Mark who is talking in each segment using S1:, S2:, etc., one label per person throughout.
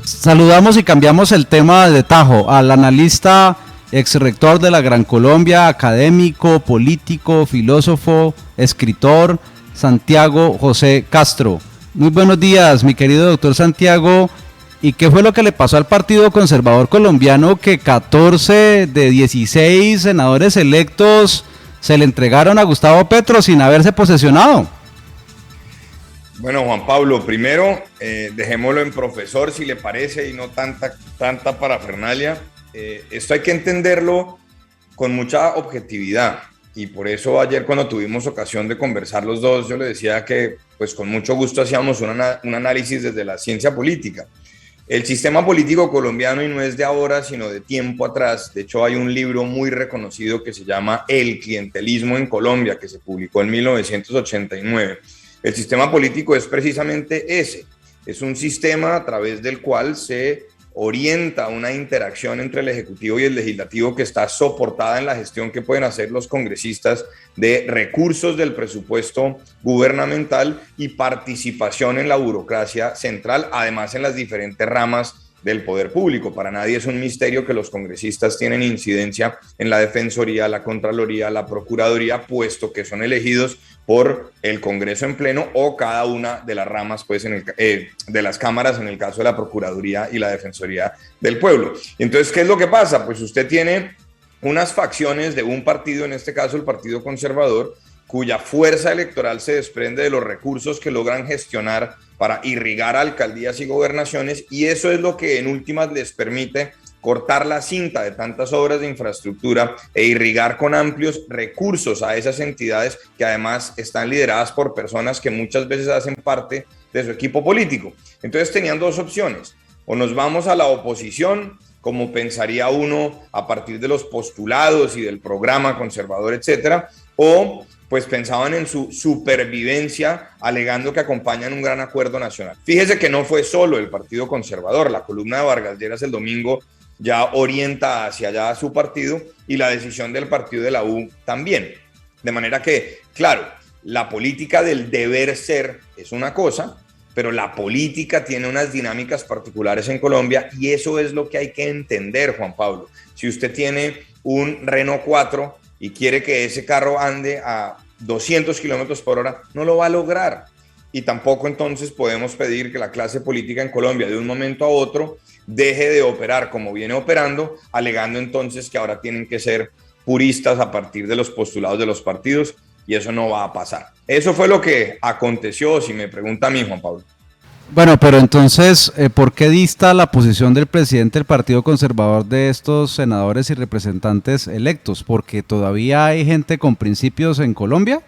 S1: Saludamos y cambiamos el tema de tajo al analista, exrector de la Gran Colombia, académico, político, filósofo, escritor, Santiago José Castro. Muy buenos días, mi querido doctor Santiago. ¿Y qué fue lo que le pasó al Partido Conservador Colombiano que 14 de 16 senadores electos se le entregaron a Gustavo Petro sin haberse posesionado?
S2: Bueno, Juan Pablo, primero dejémoslo en profesor si le parece y no tanta parafernalia. Esto hay que entenderlo con mucha objetividad y por eso ayer cuando tuvimos ocasión de conversar los dos, yo le decía que pues con mucho gusto hacíamos un análisis desde la ciencia política. El sistema político colombiano, y no es de ahora, sino de tiempo atrás, de hecho hay un libro muy reconocido que se llama El clientelismo en Colombia, que se publicó en 1989. El sistema político es precisamente ese, es un sistema a través del cual se orienta una interacción entre el Ejecutivo y el Legislativo que está soportada en la gestión que pueden hacer los congresistas de recursos del presupuesto gubernamental y participación en la burocracia central, además en las diferentes ramas del poder público. Para nadie es un misterio que los congresistas tienen incidencia en la Defensoría, la Contraloría, la Procuraduría, puesto que son elegidos por el Congreso en pleno o cada una de las ramas pues, de las cámaras, en el caso de la Procuraduría y la Defensoría del Pueblo. Entonces, ¿qué es lo que pasa? Pues usted tiene unas facciones de un partido, en este caso el Partido Conservador, cuya fuerza electoral se desprende de los recursos que logran gestionar para irrigar alcaldías y gobernaciones, y eso es lo que en últimas les permite cortar la cinta de tantas obras de infraestructura e irrigar con amplios recursos a esas entidades que además están lideradas por personas que muchas veces hacen parte de su equipo político. Entonces tenían dos opciones: o nos vamos a la oposición, como pensaría uno a partir de los postulados y del programa conservador, etcétera, o pues pensaban en su supervivencia alegando que acompañan un gran acuerdo nacional. Fíjese que no fue solo el Partido Conservador, la columna de Vargas Lleras el domingo ya orienta hacia allá a su partido y la decisión del partido de la U también. De manera que, claro, la política del deber ser es una cosa, pero la política tiene unas dinámicas particulares en Colombia y eso es lo que hay que entender, Juan Pablo. Si usted tiene un Renault 4 y quiere que ese carro ande a 200 kilómetros por hora, no lo va a lograr. Y tampoco entonces podemos pedir que la clase política en Colombia de un momento a otro deje de operar como viene operando, alegando entonces que ahora tienen que ser puristas a partir de los postulados de los partidos, y eso no va a pasar. Eso fue lo que aconteció, si me pregunta a mí, Juan Pablo.
S1: Bueno, pero entonces, ¿por qué dista la posición del presidente del Partido Conservador de estos senadores y representantes electos? ¿Porque todavía hay gente con principios en Colombia?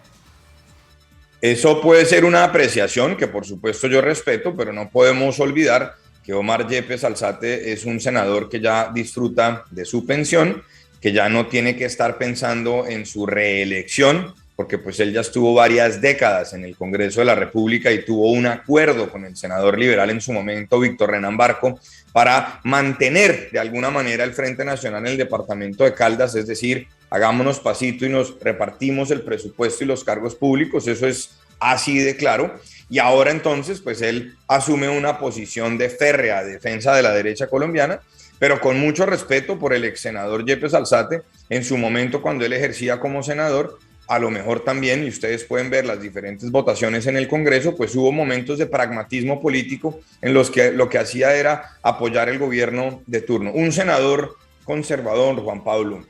S2: Eso puede ser una apreciación que por supuesto yo respeto, pero no podemos olvidar que Omar Yepes Alzate es un senador que ya disfruta de su pensión, que ya no tiene que estar pensando en su reelección, porque pues él ya estuvo varias décadas en el Congreso de la República y tuvo un acuerdo con el senador liberal en su momento, Víctor Renan Barco, para mantener de alguna manera el Frente Nacional en el departamento de Caldas, es decir, hagámonos pasito y nos repartimos el presupuesto y los cargos públicos, eso es así de claro. Y ahora entonces pues él asume una posición de férrea defensa de la derecha colombiana, pero con mucho respeto por el ex senador Yepes Alzate, en su momento cuando él ejercía como senador, a lo mejor también, y ustedes pueden ver las diferentes votaciones en el Congreso, pues hubo momentos de pragmatismo político en los que lo que hacía era apoyar el gobierno de turno. Un senador conservador, Juan Pablo,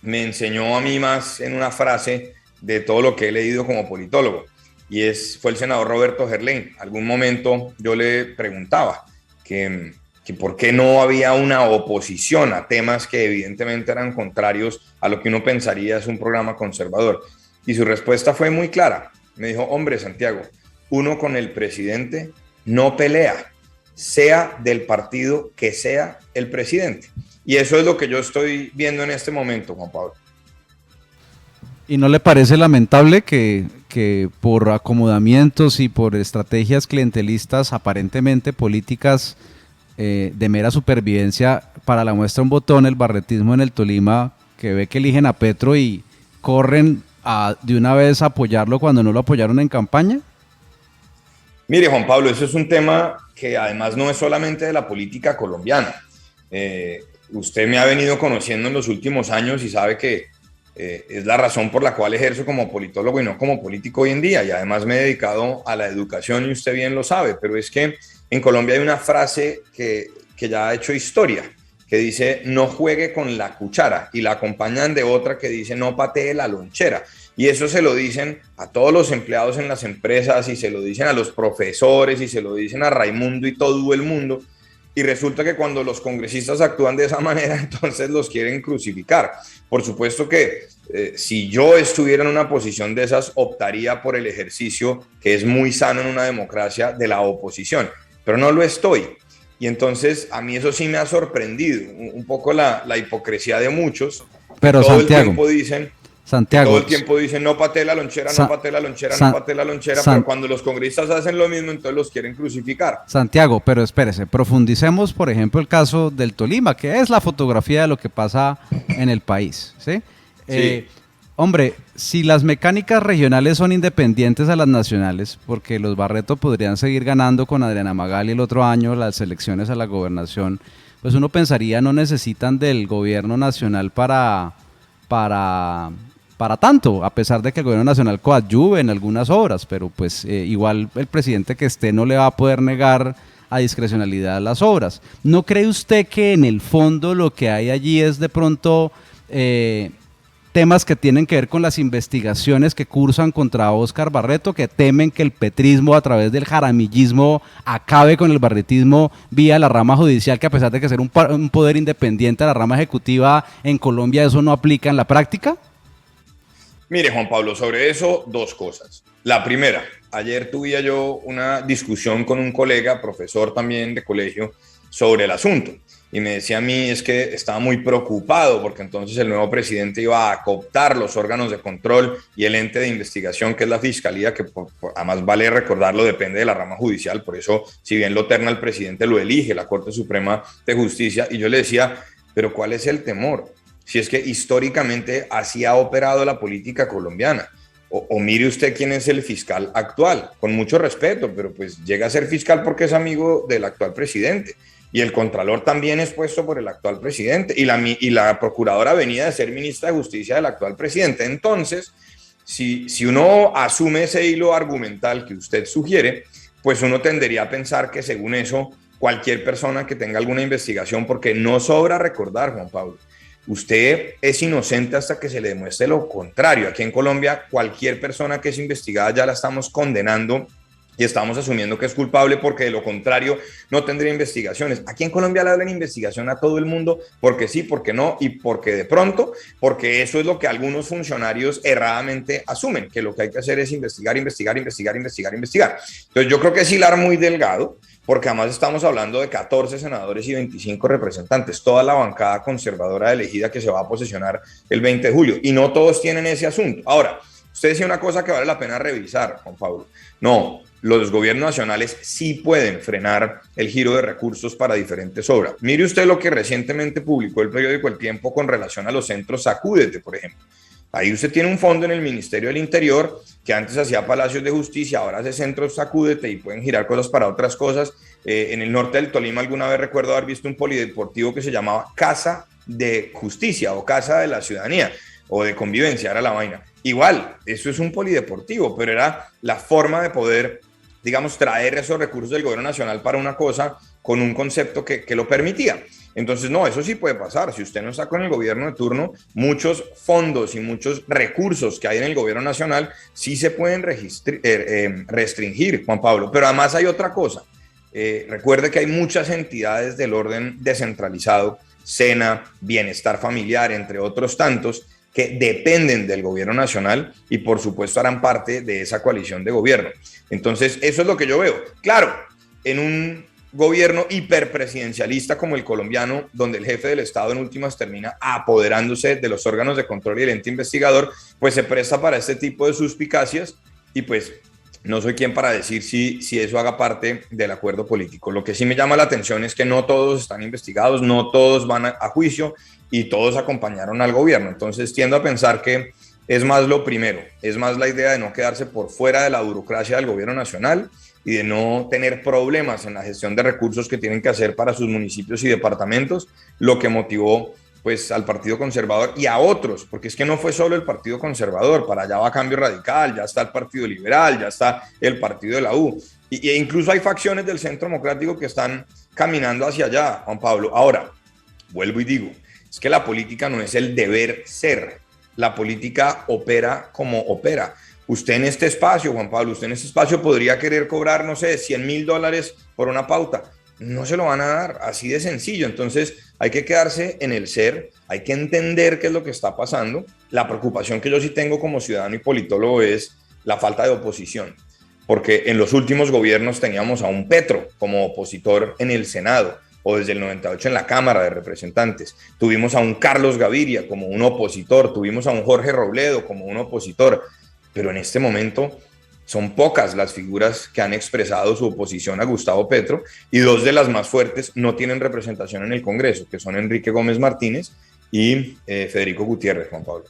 S2: me enseñó a mí más en una frase de todo lo que he leído como politólogo, y fue el senador Roberto Gerlain. Algún momento yo le preguntaba que por qué no había una oposición a temas que evidentemente eran contrarios a lo que uno pensaría es un programa conservador. Y su respuesta fue muy clara. Me dijo: hombre, Santiago, uno con el presidente no pelea, sea del partido que sea el presidente. Y eso es lo que yo estoy viendo en este momento, Juan Pablo.
S1: ¿Y no le parece lamentable que por acomodamientos y por estrategias clientelistas aparentemente políticas de mera supervivencia, para la muestra un botón, el barretismo en el Tolima, que ve que eligen a Petro y corren de una vez a apoyarlo cuando no lo apoyaron en campaña?
S2: Mire, Juan Pablo, eso es un tema que además no es solamente de la política colombiana. Usted me ha venido conociendo en los últimos años y sabe que es la razón por la cual ejerzo como politólogo y no como político hoy en día. Y además me he dedicado a la educación y usted bien lo sabe, pero es que en Colombia hay una frase que ya ha hecho historia, que dice no juegue con la cuchara y la acompañan de otra que dice no patee la lonchera. Y eso se lo dicen a todos los empleados en las empresas y se lo dicen a los profesores y se lo dicen a Raimundo y todo el mundo. Y resulta que cuando los congresistas actúan de esa manera, entonces los quieren crucificar. Por supuesto que si yo estuviera en una posición de esas, optaría por el ejercicio, que es muy sano en una democracia, de la oposición. Pero no lo estoy. Y entonces a mí eso sí me ha sorprendido, un poco la hipocresía de muchos.
S1: Pero
S2: todo
S1: Santiago,
S2: el tiempo dicen...
S1: Santiago,
S2: Todo el tiempo dicen no patee la lonchera, no patee la lonchera, no patee la lonchera, pero cuando los congresistas hacen lo mismo, entonces los quieren crucificar.
S1: Santiago, pero espérese, profundicemos, por ejemplo, el caso del Tolima, que es la fotografía de lo que pasa en el país, ¿sí?
S2: Sí.
S1: Hombre, si las mecánicas regionales son independientes a las nacionales, porque los Barreto podrían seguir ganando con Adriana Magali el otro año las elecciones a la gobernación, pues uno pensaría no necesitan del gobierno nacional para tanto, a pesar de que el gobierno nacional coadyuve en algunas obras, pero pues igual el presidente que esté no le va a poder negar a discrecionalidad las obras. ¿No cree usted que en el fondo lo que hay allí es de pronto temas que tienen que ver con las investigaciones que cursan contra Óscar Barreto, que temen que el petrismo a través del jaramillismo acabe con el barretismo vía la rama judicial, que a pesar de que ser un poder independiente a la rama ejecutiva en Colombia, eso no aplica en la práctica?
S2: Mire, Juan Pablo, sobre eso, dos cosas. La primera, ayer tuve yo una discusión con un colega, profesor también de colegio, sobre el asunto. Y me decía a mí es que estaba muy preocupado porque entonces el nuevo presidente iba a cooptar los órganos de control y el ente de investigación, que es la fiscalía, que además vale recordarlo, depende de la rama judicial. Por eso, si bien lo terna el presidente, lo elige la Corte Suprema de Justicia. Y yo le decía, pero ¿cuál es el temor? Si es que históricamente así ha operado la política colombiana. O mire usted quién es el fiscal actual, con mucho respeto, pero pues llega a ser fiscal porque es amigo del actual presidente. Y el contralor también es puesto por el actual presidente. Y la procuradora venía de ser ministra de Justicia del actual presidente. Entonces, si uno asume ese hilo argumental que usted sugiere, pues uno tendería a pensar que según eso, cualquier persona que tenga alguna investigación, porque no sobra recordar, Juan Pablo, usted es inocente hasta que se le demuestre lo contrario. Aquí en Colombia, cualquier persona que es investigada ya la estamos condenando y estamos asumiendo que es culpable porque de lo contrario no tendría investigaciones. Aquí en Colombia le hablan investigación a todo el mundo porque sí, porque no y porque de pronto, porque eso es lo que algunos funcionarios erradamente asumen, que lo que hay que hacer es investigar. Entonces yo creo que es hilar muy delgado, porque además estamos hablando de 14 senadores y 25 representantes, toda la bancada conservadora elegida que se va a posesionar el 20 de julio, y no todos tienen ese asunto. Ahora, usted decía una cosa que vale la pena revisar, Juan Pablo. No, los gobiernos nacionales sí pueden frenar el giro de recursos para diferentes obras. Mire usted lo que recientemente publicó el periódico El Tiempo con relación a los centros Sacúdete, por ejemplo. Ahí usted tiene un fondo en el Ministerio del Interior que antes hacía Palacios de Justicia, ahora hace centros Sacúdete y pueden girar cosas para otras cosas. En el norte del Tolima alguna vez recuerdo haber visto un polideportivo que se llamaba Casa de Justicia o Casa de la Ciudadanía o de Convivencia, era la vaina. Igual, eso es un polideportivo, pero era la forma de poder, digamos, traer esos recursos del gobierno nacional para una cosa con un concepto que lo permitía. Entonces, no, eso sí puede pasar. Si usted no está con el gobierno de turno, muchos fondos y muchos recursos que hay en el gobierno nacional sí se pueden restringir, Juan Pablo. Pero además hay otra cosa. Recuerde que hay muchas entidades del orden descentralizado, SENA, Bienestar Familiar, entre otros tantos, que dependen del gobierno nacional y por supuesto harán parte de esa coalición de gobierno. Entonces, eso es lo que yo veo. Claro, en un gobierno hiperpresidencialista como el colombiano, donde el jefe del Estado en últimas termina apoderándose de los órganos de control y el ente investigador, pues se presta para este tipo de suspicacias y pues no soy quien para decir si eso haga parte del acuerdo político. Lo que sí me llama la atención es que no todos están investigados, no todos van a juicio y todos acompañaron al gobierno. Entonces tiendo a pensar que es más lo primero, es más la idea de no quedarse por fuera de la burocracia del gobierno nacional y de no tener problemas en la gestión de recursos que tienen que hacer para sus municipios y departamentos, lo que motivó pues al Partido Conservador y a otros, porque es que no fue solo el Partido Conservador, para allá va Cambio Radical, ya está el Partido Liberal, ya está el Partido de la U, e incluso hay facciones del Centro Democrático que están caminando hacia allá, Juan Pablo. Ahora, vuelvo y digo, es que la política no es el deber ser, la política opera como opera. Usted en este espacio, Juan Pablo, usted en este espacio podría querer cobrar, no sé, $100.000 por una pauta. No se lo van a dar, así de sencillo. Entonces hay que quedarse en el ser, hay que entender qué es lo que está pasando. La preocupación que yo sí tengo como ciudadano y politólogo es la falta de oposición, porque en los últimos gobiernos teníamos a un Petro como opositor en el Senado, o desde el 98 en la Cámara de Representantes. Tuvimos a un Carlos Gaviria como un opositor, tuvimos a un Jorge Robledo como un opositor, pero en este momento son pocas las figuras que han expresado su oposición a Gustavo Petro, y dos de las más fuertes no tienen representación en el Congreso, que son Enrique Gómez Martínez y Federico Gutiérrez, Juan Pablo.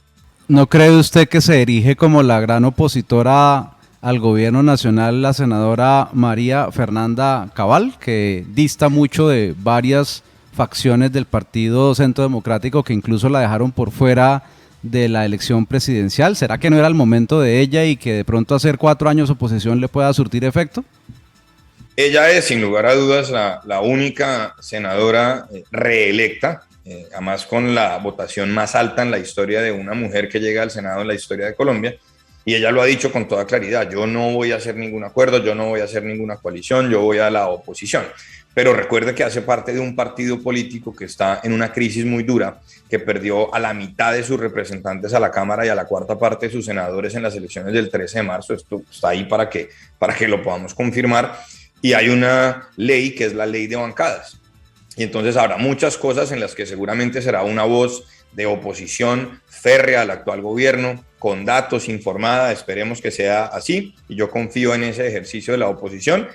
S1: ¿No cree usted que se erige como la gran opositora al gobierno nacional la senadora María Fernanda Cabal, que dista mucho de varias facciones del Partido Centro Democrático que incluso la dejaron por fuera de la elección presidencial? ¿Será que no era el momento de ella y que de pronto hacer 4 años oposición le pueda surtir efecto?
S2: Ella es, sin lugar a dudas, la única senadora reelecta, además con la votación más alta en la historia de una mujer que llega al Senado en la historia de Colombia, y ella lo ha dicho con toda claridad: yo no voy a hacer ningún acuerdo, yo no voy a hacer ninguna coalición, yo voy a la oposición. Pero recuerde que hace parte de un partido político que está en una crisis muy dura, que perdió a la mitad de sus representantes a la Cámara y a la cuarta parte de sus senadores en las elecciones del 13 de marzo. Esto está ahí para que lo podamos confirmar. Y hay una ley que es la ley de bancadas. Y entonces habrá muchas cosas en las que seguramente será una voz de oposición férrea al actual gobierno, con datos, informada. Esperemos que sea así, y yo confío en ese ejercicio de la oposición.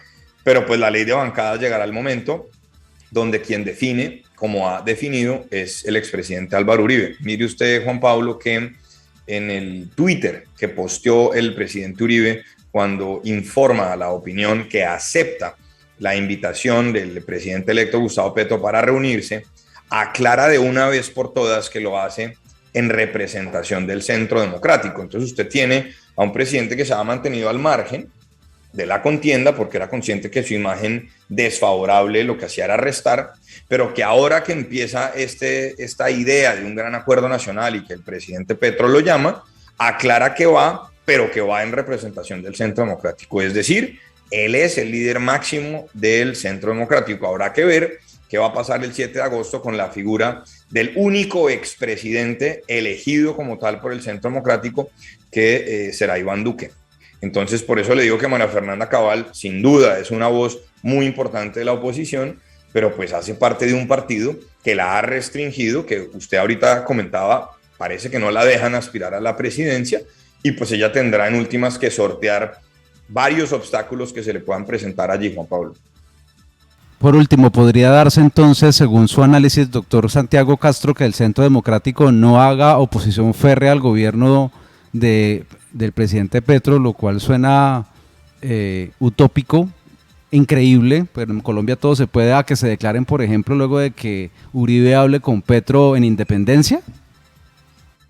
S2: Pero pues la ley de bancadas llegará al momento donde quien define, como ha definido, es el expresidente Álvaro Uribe. Mire usted, Juan Pablo, que en el Twitter que posteó el presidente Uribe, cuando informa a la opinión que acepta la invitación del presidente electo Gustavo Petro para reunirse, aclara de una vez por todas que lo hace en representación del Centro Democrático. Entonces usted tiene a un presidente que se ha mantenido al margen de la contienda porque era consciente que su imagen desfavorable lo que hacía era restar, pero que ahora que empieza esta idea de un gran acuerdo nacional y que el presidente Petro lo llama, aclara que va, pero que va en representación del Centro Democrático. Es decir, él es el líder máximo del Centro Democrático. Habrá que ver qué va a pasar el 7 de agosto con la figura del único expresidente elegido como tal por el Centro Democrático, que será Iván Duque. Entonces, por eso le digo que María Fernanda Cabal, sin duda, es una voz muy importante de la oposición, pero pues hace parte de un partido que la ha restringido, que usted ahorita comentaba, parece que no la dejan aspirar a la presidencia, y pues ella tendrá en últimas que sortear varios obstáculos que se le puedan presentar allí, Juan Pablo.
S1: Por último, ¿podría darse entonces, según su análisis, doctor Santiago Castro, que el Centro Democrático no haga oposición férrea al gobierno del presidente Petro, lo cual suena utópico, increíble, pero en Colombia todo se puede, a que se declaren, por ejemplo, luego de que Uribe hable con Petro en independencia?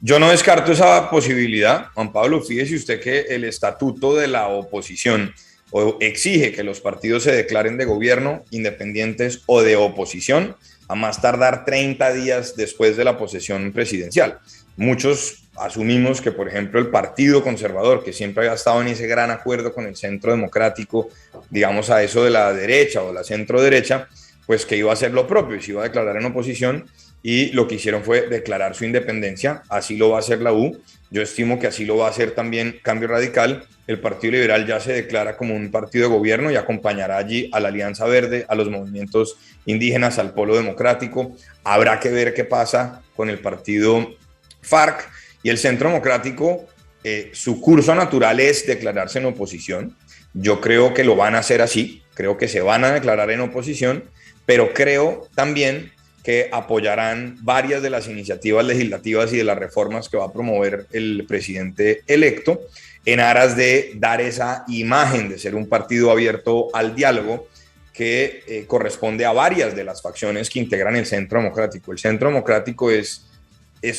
S2: Yo no descarto esa posibilidad, Juan Pablo. Fíjese usted que el estatuto de la oposición exige que los partidos se declaren de gobierno, independientes o de oposición, a más tardar 30 días después de la posesión presidencial. Muchos asumimos que, por ejemplo, el Partido Conservador, que siempre había estado en ese gran acuerdo con el Centro Democrático, digamos a eso de la derecha o la centro derecha, pues que iba a hacer lo propio y se iba a declarar en oposición, y lo que hicieron fue declarar su independencia. Así lo va a hacer la U. Yo estimo que así lo va a hacer también Cambio Radical. El Partido Liberal ya se declara como un partido de gobierno y acompañará allí a la Alianza Verde, a los movimientos indígenas, al Polo Democrático. Habrá que ver qué pasa con el partido FARC. Y el Centro Democrático, su curso natural es declararse en oposición. Yo creo que lo van a hacer así, creo que se van a declarar en oposición, pero creo también que apoyarán varias de las iniciativas legislativas y de las reformas que va a promover el presidente electo en aras de dar esa imagen de ser un partido abierto al diálogo que corresponde a varias de las facciones que integran el Centro Democrático. El Centro Democrático es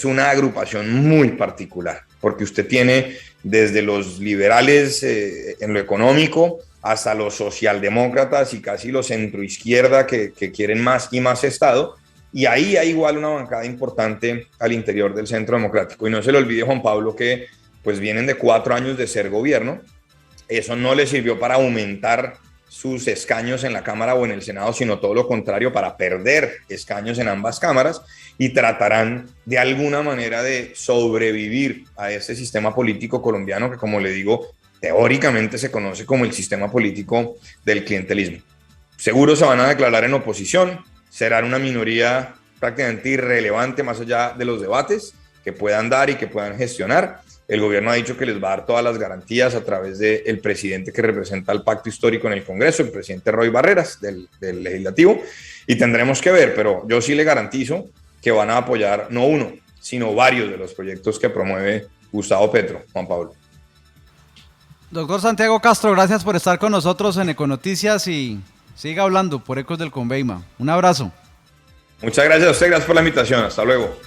S2: una agrupación muy particular, porque usted tiene desde los liberales en lo económico hasta los socialdemócratas y casi los centroizquierda que quieren más y más Estado, y ahí hay igual una bancada importante al interior del Centro Democrático. Y no se le olvide, Juan Pablo, que pues vienen de 4 años de ser gobierno. Eso no les sirvió para aumentar sus escaños en la Cámara o en el Senado, sino todo lo contrario, para perder escaños en ambas cámaras, y tratarán de alguna manera de sobrevivir a este sistema político colombiano que, como le digo, teóricamente se conoce como el sistema político del clientelismo. Seguro se van a declarar en oposición, serán una minoría prácticamente irrelevante más allá de los debates que puedan dar y que puedan gestionar. El gobierno ha dicho que les va a dar todas las garantías a través del presidente que representa el pacto histórico en el Congreso, el presidente Roy Barreras del Legislativo, y tendremos que ver, pero yo sí le garantizo que van a apoyar no uno, sino varios de los proyectos que promueve Gustavo Petro, Juan Pablo.
S1: Doctor Santiago Castro, gracias por estar con nosotros en Econoticias y siga hablando por Ecos del Conveima. Un abrazo.
S2: Muchas gracias a usted, gracias por la invitación. Hasta luego.